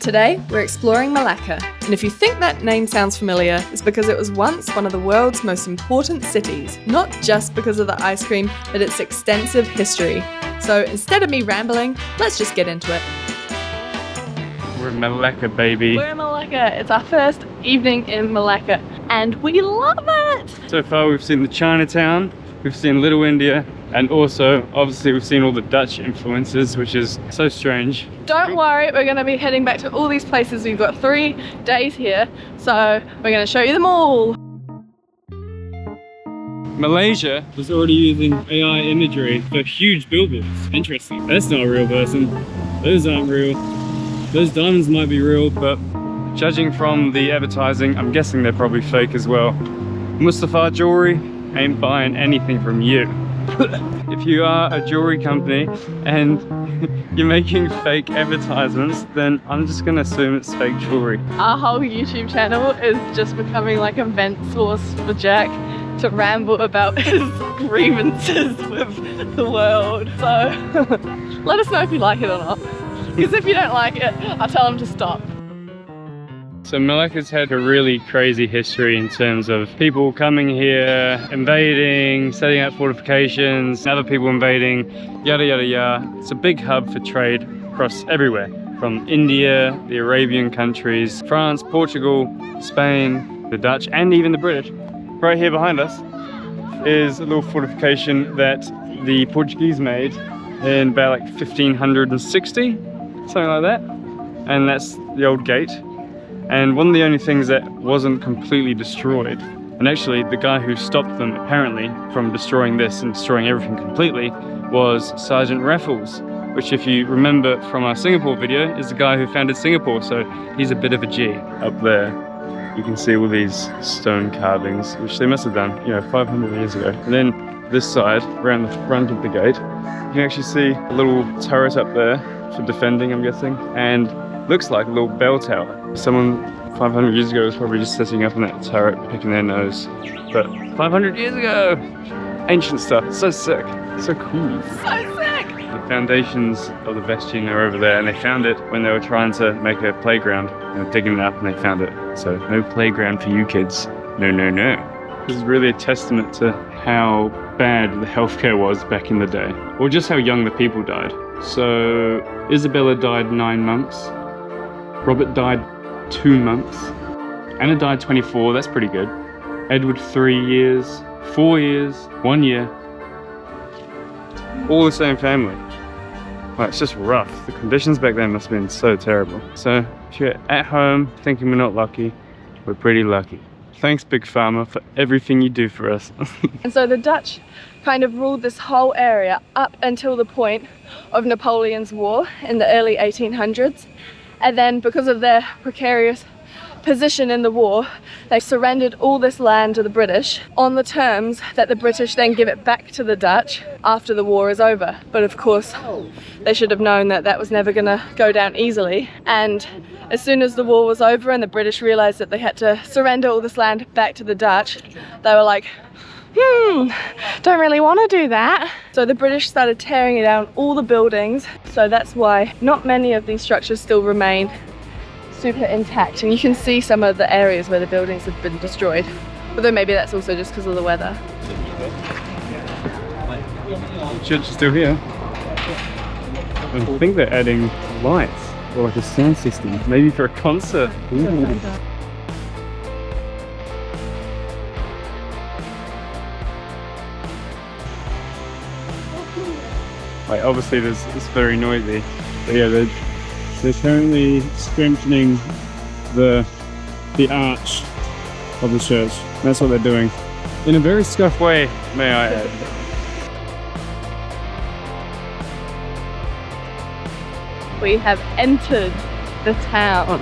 Today, we're exploring Malacca, and if you think that name sounds familiar, it's because it was once one of the world's most important cities, not just because of the ice cream, but its extensive history. So instead of me rambling, let's just get into it. We're in Malacca, baby. We're in Malacca. It's our first evening in Malacca, and we love it! So far we've seen the Chinatown, we've seen Little India, and also, obviously, we've seen all the Dutch influences, which is so strange. Don't worry, we're going to be heading back to all these places. We've got 3 days here, so we're going to show you them all. Malaysia was already using AI imagery for huge billboards. Interesting. That's not a real person. Those aren't real. Those diamonds might be real, but judging from the advertising, I'm guessing they're probably fake as well. Mustafa Jewelry ain't buying anything from you. If you are a jewelry company and you're making fake advertisements, then I'm just gonna assume it's fake jewelry. Our whole YouTube channel is just becoming like a vent source for Jack to ramble about his grievances with the world. So let us know if you like it or not. Because if you don't like it, I'll tell him to stop. So Malacca's had a really crazy history in terms of people coming here, invading, setting up fortifications, other people invading, yada yada yada. It's a big hub for trade across everywhere, from India, the Arabian countries, France, Portugal, Spain, the Dutch, and even the British. Right here behind us is a little fortification that the Portuguese made in about like 1560, something like that. And that's the old gate. And one of the only things that wasn't completely destroyed, and actually the guy who stopped them apparently from destroying this and destroying everything completely, was Sergeant Raffles, which, if you remember from our Singapore video, is the guy who founded Singapore, so he's a bit of a G. Up there you can see all these stone carvings, which they must have done, 500 years ago. And then this side, around the front of the gate, you can actually see a little turret up there for defending, I'm guessing, and looks like a little bell tower. Someone 500 years ago was probably just sitting up in that turret picking their nose. But 500 years ago! Ancient stuff, so sick, so cool. So sick! The foundations of the bastion are over there, and they found it when they were trying to make a playground. They were digging it up and they found it. So no playground for you kids. No, no, no. This is really a testament to how bad the healthcare was back in the day. Or just how young the people died. So Isabella died 9 months. Robert died 2 months. Anna died 24, that's pretty good. Edward 3 years, 4 years, 1 year. All the same family. Well, it's just rough. The conditions back then must have been so terrible. So if you're at home thinking we're not lucky, we're pretty lucky. Thanks, Big Pharma, for everything you do for us. And so the Dutch kind of ruled this whole area up until the point of Napoleon's War in the early 1800s. And then, because of their precarious position in the war, they surrendered all this land to the British on the terms that the British then give it back to the Dutch after the war is over. But of course, they should have known that that was never going to go down easily. And as soon as the war was over and the British realized that they had to surrender all this land back to the Dutch, they were like, don't really want to do that. So the British started tearing down all the buildings. So that's why not many of these structures still remain super intact. And you can see some of the areas where the buildings have been destroyed. Although maybe that's also just because of the weather. The church is still here. I think they're adding lights, or like a sound system, maybe for a concert. Ooh. Like, obviously it's very noisy, but yeah, they're currently strengthening the arch of the church. That's what they're doing, in a very scuff way, may I add. We have entered the town.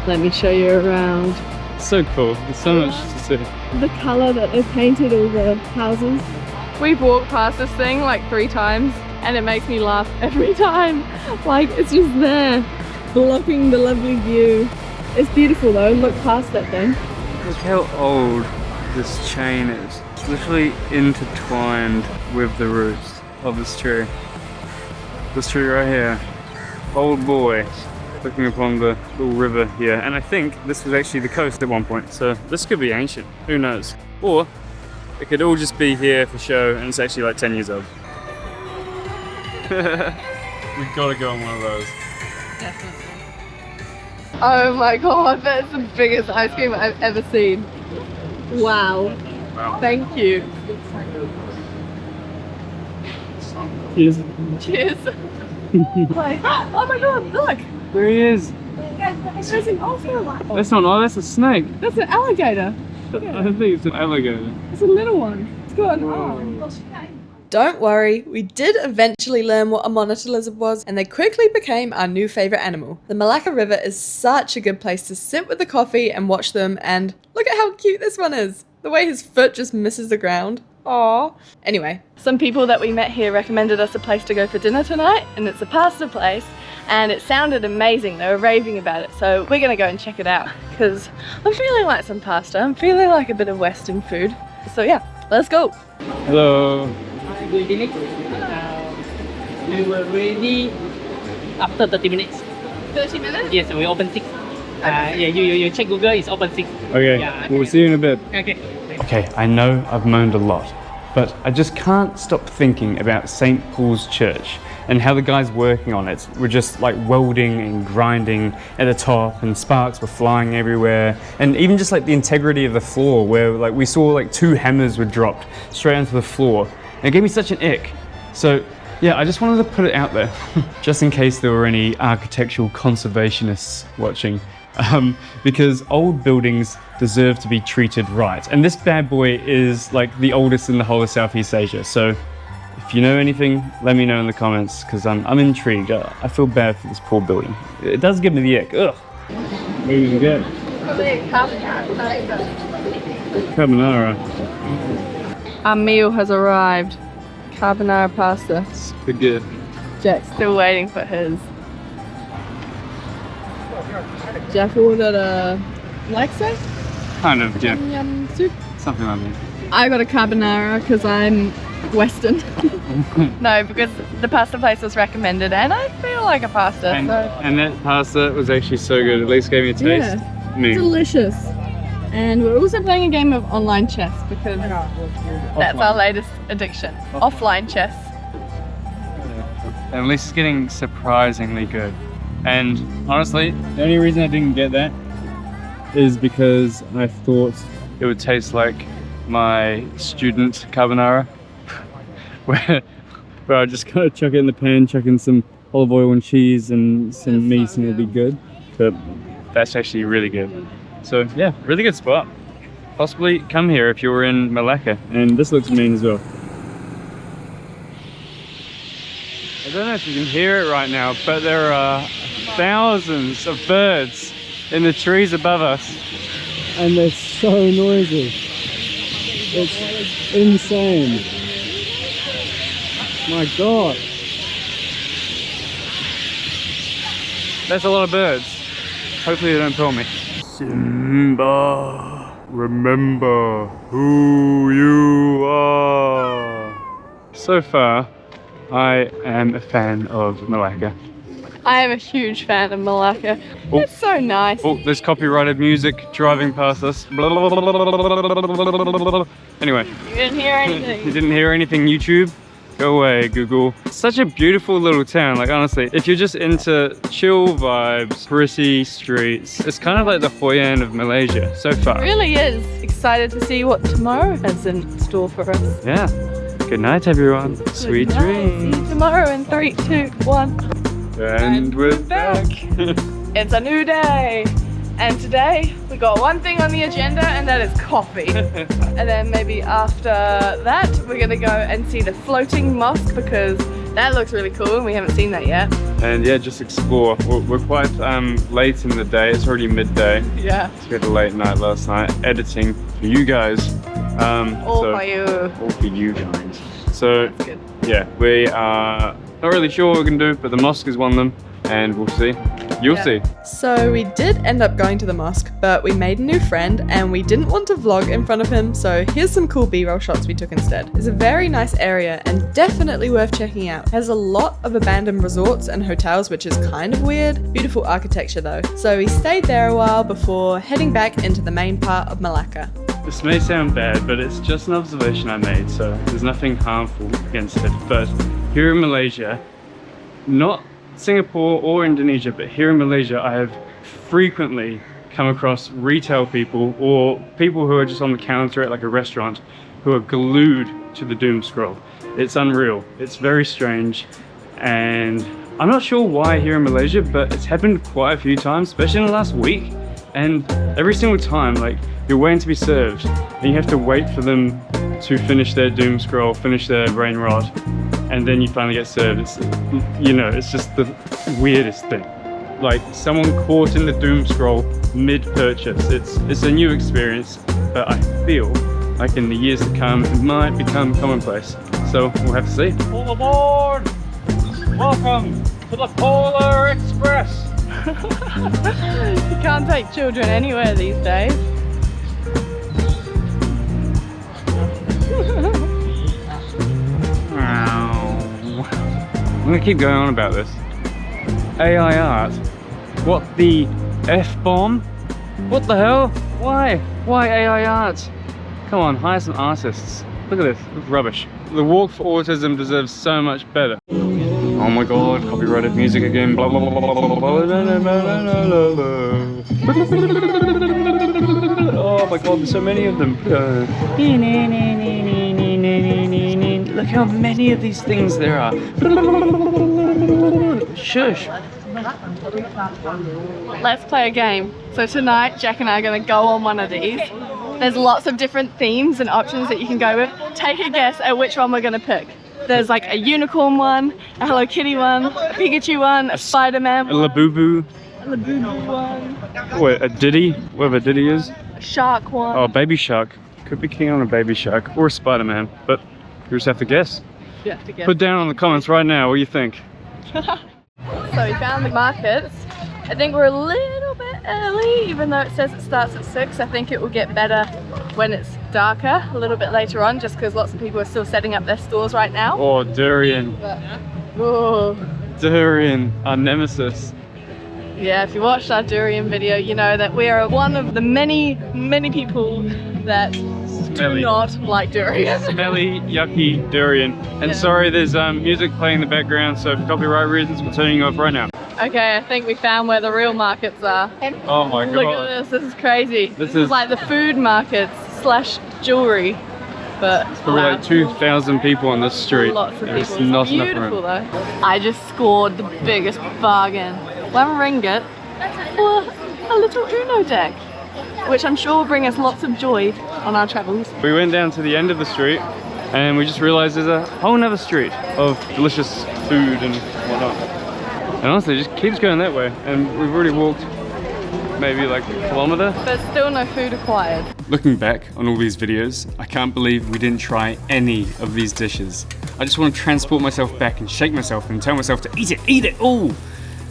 Let me show you around. So cool, there's so much to see. The colour that they've painted all the houses. We've walked past this thing like 3 times. And it makes me laugh every time. Like, it's just there, blocking the lovely view. It's beautiful though, look past that thing. Look how old this chain is. It's literally intertwined with the roots of this tree. This tree right here. Old boy. looking upon the little river here. And I think this was actually the coast at one point. So this could be ancient, who knows? Or it could all just be here for show and it's actually like 10 years old. We've got to go on one of those. Definitely. Oh my god, that's the biggest ice cream I've ever seen. Wow. Wow. Thank you. Cheers. Cheers. Like, oh my god, look! There he is. There's an ocelot. That's not, oh, that's a snake. That's an alligator. I think it's an alligator. It's a little one. It's got an arm. Don't worry, we did eventually learn what a monitor lizard was, and they quickly became our new favourite animal. The Melaka River is such a good place to sit with the coffee and watch them, and look at how cute this one is. The way his foot just misses the ground. Aww. Anyway. Some people that we met here recommended us a place to go for dinner tonight, and it's a pasta place, and it sounded amazing. They were raving about it, so we're gonna go and check it out, because I'm feeling like some pasta. I'm feeling like a bit of Western food. So yeah, let's go. Hello. Good evening. We were ready after 30 minutes. 30 minutes? Yes, we open 6. Yeah, you check Google, it's open 6. Okay, Yeah, we'll see you in a bit. Okay. Okay, I know I've moaned a lot, but I just can't stop thinking about St. Paul's Church and how the guys working on it were just like welding and grinding at the top, and sparks were flying everywhere, and even just like the integrity of the floor, where like we saw like 2 hammers were dropped straight onto the floor, and it gave me such an ick. So yeah, I just wanted to put it out there just in case there were any architectural conservationists watching. Because old buildings deserve to be treated right. And this bad boy is like the oldest in the whole of Southeast Asia. So if you know anything, let me know in the comments, because I'm intrigued. I feel bad for this poor building. It does give me the ick. Ugh. What did you get? Carbonara. Our meal has arrived. Carbonara pasta. Good gift. Jack's still waiting for his. Jack ordered a laksa? Kind of, yeah. Yum soup. Something like that. I got a carbonara because I'm Western. No, because the pasta place was recommended and I feel like a pasta. And that pasta was actually so good. At least gave me a taste. Yeah, Me. delicious. And we're also playing a game of online chess because that's our latest addiction. Offline chess. And at least it's getting surprisingly good. And honestly, the only reason I didn't get that is because I thought it would taste like my student carbonara, where I just kind of chuck it in the pan, chuck in some olive oil and cheese and some meat, and it'll be good. But that's actually really good. So yeah, really good spot. Possibly come here if you're in Malacca. And this looks mean as well. I don't know if you can hear it right now, but there are thousands of birds in the trees above us. And they're so noisy. It's insane. My God. That's a lot of birds. Hopefully they don't pull me. Simba, remember who you are. So far, I am a fan of Malacca. I am a huge fan of Malacca. Oh. It's so nice. Oh, there's copyrighted music driving past us. Anyway. You didn't hear anything. You didn't hear anything, YouTube? Go away, Google. It's such a beautiful little town, like honestly. If you're just into chill vibes, pretty streets, it's kind of like the Hoi An of Malaysia so far. It really is. Excited to see what tomorrow has in store for us. Yeah. Good night, everyone. Sweet Good night. dreams. See you tomorrow in 3, 2, 1. And we're back. It's a new day. And today we got one thing on the agenda, and that is coffee. And then maybe after that we're gonna go and see the floating mosque, because that looks really cool and we haven't seen that yet. And yeah, just explore. We're quite late in the day. It's already midday. Yeah. So we had a late night last night editing for you guys. All for you. All for you guys. So That's good. yeah, we are not really sure what we're gonna do, but the mosque is one of them. and we'll see. You'll see. So we did end up going to the mosque, but we made a new friend and we didn't want to vlog in front of him, so here's some cool B-roll shots we took instead. It's a very nice area and definitely worth checking out. It has a lot of abandoned resorts and hotels, which is kind of weird. Beautiful architecture though. So we stayed there a while before heading back into the main part of Malacca. This may sound bad, but it's just an observation I made, so there's nothing harmful against it. But here in Malaysia, not Singapore or Indonesia, but here in Malaysia, I have frequently come across retail people or people who are just on the counter at like a restaurant who are glued to the doom scroll. It's unreal. It's very strange, and I'm not sure why here in Malaysia, but it's happened quite a few times, especially in the last week. And every single time, like, you're waiting to be served, and you have to wait for them to finish their doom scroll, finish their brain rot, and then you finally get served. It's, you know, it's just the weirdest thing. Like, someone caught in the doom scroll mid-purchase. It's a new experience, but I feel like in the years to come, it might become commonplace. So we'll have to see. All aboard! Welcome to the Polar Express! You can't take children anywhere these days. I'm gonna keep going on about this. AI art? What the F-bomb? What the hell? Why? Why AI art? Come on, hire some artists. Look at this, it's rubbish. The Walk for Autism deserves so much better. Oh my god, copyrighted music again. Blah blah blah blah blah blah blah. Oh my god, there's so many of them. Look how many of these things there are. Shush. Let's play a game. So tonight, Jack and I are going to go on one of these. There's lots of different themes and options that you can go with. Take a guess at which one we're going to pick. There's like a unicorn one, a Hello Kitty one, a Pikachu one, a Spider-Man A Labubu. a Labubu one, Wait, a Diddy? Whatever Diddy is. a shark one. Oh, Baby Shark. Could be keen on a Baby Shark or a Spider-Man, but you just have to guess. You have to guess. Put down in the comments right now what you think. So we found the markets. I think we're a little bit early, even though it says it starts at 6. I think it will get better when it's darker, a little bit later on, just because lots of people are still setting up their stores right now. Oh, durian. Oh. Durian, our nemesis. Yeah, if you watched our durian video, you know that we are one of the many people that do not like durian. Smelly, yucky durian. And Yeah. sorry, there's music playing in the background, so for copyright reasons, we're turning you off right now. Okay, I think we found where the real markets are. Oh my god. Look at this is crazy. This This is is- like the food markets / jewelry. But Probably like 2,000 people on this street. lots of There's people. not It's enough beautiful room. though. I just scored the biggest bargain. 1 ringgit for a little Uno deck, which I'm sure will bring us lots of joy on our travels. We went down to the end of the street and we just realized there's a whole nother street of delicious food and whatnot. And honestly, it just keeps going that way. And we've already walked maybe like a kilometer. But still no food acquired. Looking back on all these videos, I can't believe we didn't try any of these dishes. I just want to transport myself back and shake myself and tell myself to eat it all!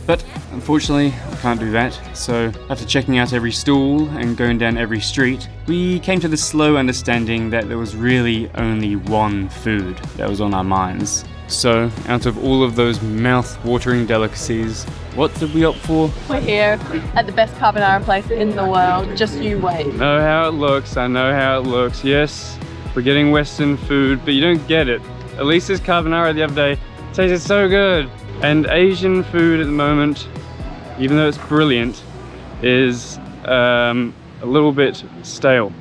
But unfortunately, I can't do that. So after checking out every stall and going down every street, we came to the slow understanding that there was really only one food that was on our minds. So out of all of those mouth-watering delicacies, what did we opt for? We're here at the best carbonara place in the world. Just you wait. I know how it looks, I know how it looks. Yes, we're getting Western food, but you don't get it. At least this carbonara the other day tasted so good. And Asian food at the moment, even though it's brilliant, is a little bit stale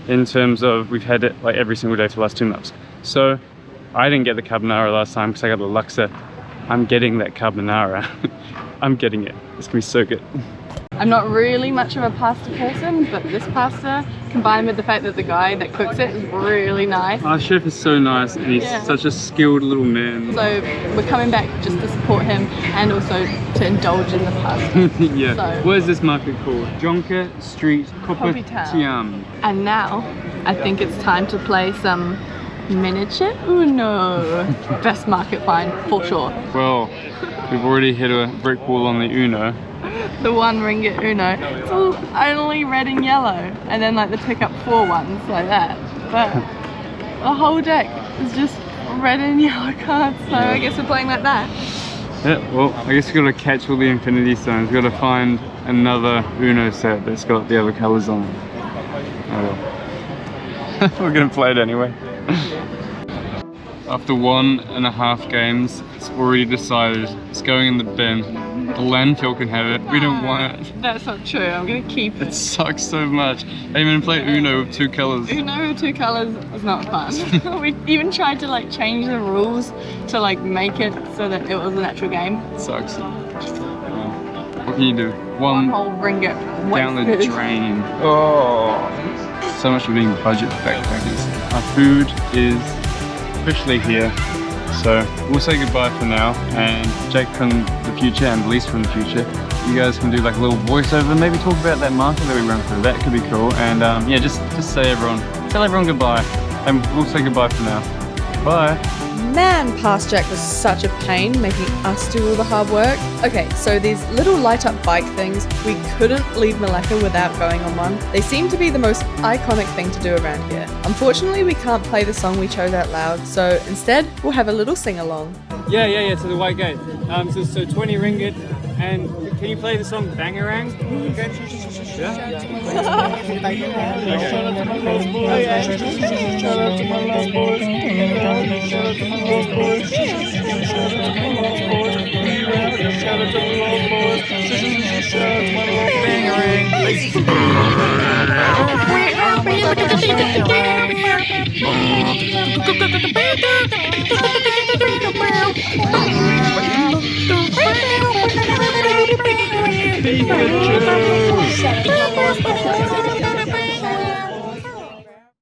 in terms of we've had it like every single day for the last 2 months. So I didn't get the carbonara last time because I got a Luxor. I'm getting that carbonara. I'm getting it. It's gonna be so good. I'm not really much of a pasta person, but this pasta, combined with the fact that the guy that cooks it is really nice. Our chef is so nice and he's Yeah. such a skilled little man. So we're coming back just to support him and also to indulge in the pasta. Yeah. So- What is this market called? Jonker Street Kopitiam. Kopitiam. And now, I think it's time to play some Miniature Uno. Best market find for sure. Well, we've already hit a brick wall on the Uno. The 1 ringgit Uno. It's all only red and yellow. And then like the pick up 4 ones like that. But the whole deck is just red and yellow cards. So I guess we're playing like that. Yeah, well, I guess we've got to catch all the infinity stones. We've got to find another Uno set that's got the other colours on it. Oh well. We're going to play it anyway. After 1.5 games, it's already decided it's going in the bin. The landfill can have it. We don't want it. That's not true. I'm gonna keep It it. sucks so much. I even play Uno with 2 colours. Uno with 2 colours is not fun. We even tried to like change the rules to like make it so that it was an actual game. It sucks. What can you do? One whole ringgit down the wasted. drain. Oh, so much for being budget backpackers. Our food is officially here, so we'll say goodbye for now. And Jake from the future and Elise from the future, you guys can do like a little voiceover, maybe talk about that market that we ran through. That could be cool. And yeah, just tell everyone goodbye, and we'll say goodbye for now. Bye. Man, Past Jack was such a pain making us do all the hard work. Okay, so these little light up bike things, we couldn't leave Malacca without going on one. They seem to be the most iconic thing to do around here. Unfortunately, we can't play the song we chose out loud, so instead we'll have a little sing along. Yeah, so the white gate. So 20 ringgit, and can you play the song Bangarang?